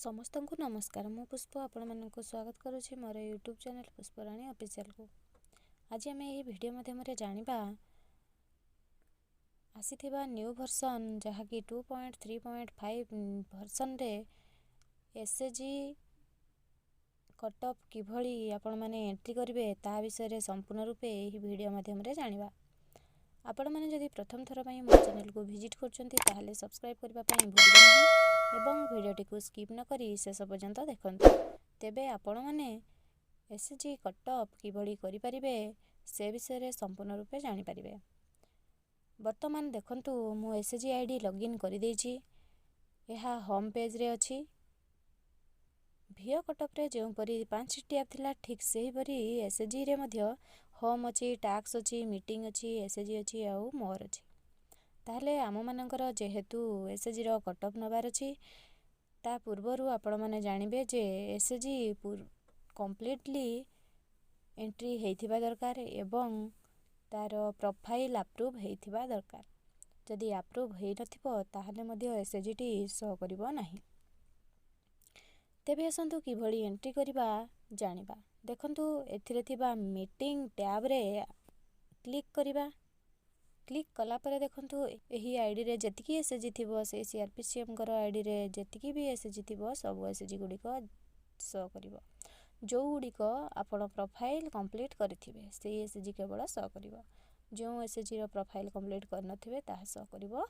समस्त को नमस्कार। मु पुष्प आपण मानक स्वागत करुच्ची मोर यूट्यूब चैनल पुष्पराणी ऑफिशियल को। आज आम ये वीडियो माध्यम जानिबा आसीथिबा न्यू वर्जन जहाँकि 2.3.5 वर्जन रे एसएचजी कटअफ किभली आपण माने एंट्री करिवे ता विषय संपूर्ण रूपे यही वीडियो माध्यम जानिबा। आपण माने जदि प्रथम थर पई मो चैनल को विजिट करछंती ताहले सब्सक्राइब करबा पई भूलिबे नहीं एवं वीडियोटी को स्किप न करी शेष पर्यंत देखंतु। तेबे आपण माने एसएचजी कटअफ किभली करि परिबे से विषय संपूर्ण रूपे जानि परिबे। वर्तमान देखंतु मो एसएचजी आईडी लॉगिन करि देछि। एहा होम पेज रे अछि। भिओ कटअफ रे जो परी 5 टैब थिला ठीक सेही परी एसएचजी रे मध्य होम अछि, टास्क अछि, मीटिंग अछि, एसएचजी अछि आउ मोर अछि। ताहले आम मानकर जेहेतु एसएचजी रो कटअफ नबार अछि ता पूर्वरु आपण माने जानिबे जे एसएचजी कंप्लीटली एंट्री हेइथिबा दरकार एवं तार प्रोफाइल अप्रूव हेइथिबा दरकार। जदि अप्रूव हेइ नथिबो ताहले मध्य एसएचजी टी शो करिवो नाही। तेबे असंतु किभली एंट्री करिबा जानिबा। देखंतु एथिरे थिबा मीटिंग टैब रे क्लिक करिबा। क्लिक कला परे देखंतु एही आईडी रे जतिकी एसएचजी थिबो से सीआरपीसीएम कर आईडी रे जतिकी भी एसएचजी थिबो सब एसएचजी गुडी को शो करिवो। जो गुडी को आपण प्रोफाइल कंप्लीट करिथिबे से एसएचजी केवल शो करिवो। जो एसएचजी रो प्रोफाइल कंप्लीट कर नथिबे ताहा शो करिवो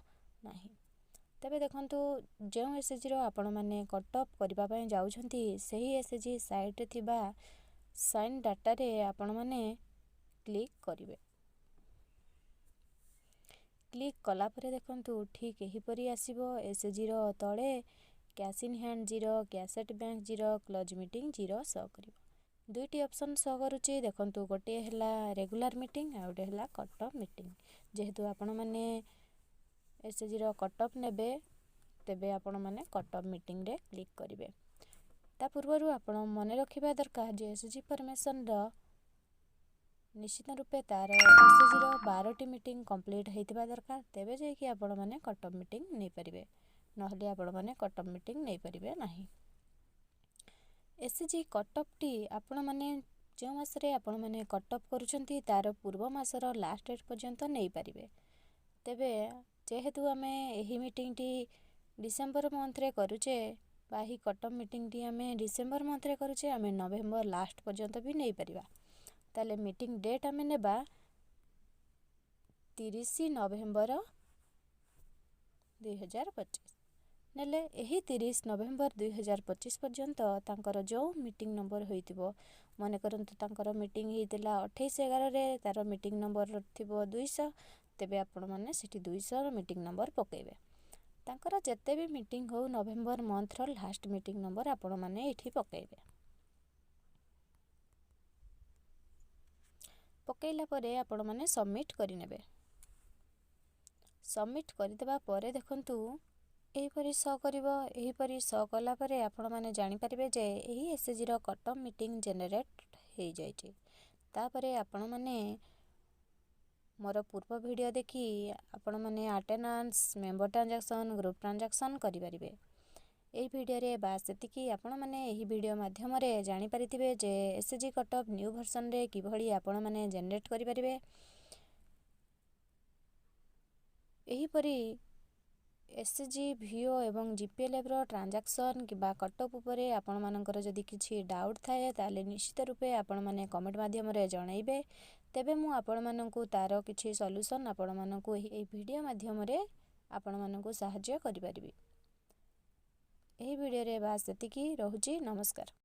नाही। तबे देखंतु जो एसएचजी रो आपण माने कटअफ करिबा पय जाउछंती सही एसएचजी साइट रे थिबा साइन डाटा रे आपण माने क्लिक करिवे। क्लिक कला परे देखंतु ठीक एही परी आसीबो। एसएचजी रो तळे cash in hand 0, cash at bank 0, close meeting 0 show करिवो। दुईटी ऑप्शन शो करूची। देखंतु गोटे हला रेगुलर मीटिंग आ गोटे हला कटअफ मीटिंग। जेहेतु आपण माने एसएचजी रो कटअफ नेबे तेबे आपण माने कटअफ मीटिंग रे क्लिक करिवे। ता पूर्वरु आपण मने रखिबा दरकार जे एसएचजी परमिशन रो निश्चित रूपे तार एसएचजी रो 12टी मीटिंग कंप्लीट हेइतिबा दरकार। तेबे जे कि आपण माने कटअफ मीटिंग नै परिबे नहले आपण माने कटअफ मीटिंग नै परिबे नाही। एसएचजी कटअफ टी आपण माने जो मास रे आपण माने कटअफ करूछंती तार पूर्व मासर लास्ट डेट पर्यंत नै परिबे। तेबे जेहेतु आमे एही मीटिंग टी डिसेंबर मंथ रे करूचे बाही कटअफ मीटिंग टी आमे डिसेंबर मंथ रे करूचे आमे नवेम्बर लास्ट पर्यंत भी नै परिबा। ताले मीटिंग डेट आमे नेबा 30 नवेम्बर 2025 नेले एही 30 नवेम्बर 2025 पर्यंत तांकर जो मीटिंग नंबर होइतिबो मने करंतु तांकर मीटिंग हेतिला 28/11 रे तार मीटिंग नंबर थिबो 200 तेबे आपण माने सिटी 200 रो मीटिंग नंबर पकेइबे। तांकर जते भी मीटिंग हो नवेम्बर मंथ रो लास्ट मीटिंग नंबर आपण माने एठी पकेइबे। पकेइला परे आपण माने सबमिट करि नेबे। सबमिट करि देबा परे देखंतु एही परी शो करिवो। एही परी शो कला परे आपण माने जानि परिबे जे एही एसएचजी रो कटअफ मीटिंग जनरेट हेइ जाइछि। ता परे आपण माने मोर पूर्व वीडियो देखि आपण माने attendance, member transaction, group transaction करि परिबे। एही वीडियो रे बास सेतिकी आपण माने एही वीडियो माध्यम रे जानि परिथिबे जे एसएचजी कटअफ न्यू वर्जन रे किभली आपण माने जनरेट करि परिबे। एही परी एसएचजी भिओ एवं जीपीएलएफ रो ट्रांजैक्शन किबा कटअफ उपरे आपण मानकर जदि किछि डाउट थाए ताले निश्चित रूपे आपण माने कमेंट माध्यम रे जणाइबे। तेबे मु आपण माननकु तारो किछि सॉल्यूशन आपण माननकु एही वीडियो माध्यम रे आपण माननकु सहाय्य करि परिबी। एही वीडियो रे बास सेतिकी रहुची। नमस्कार।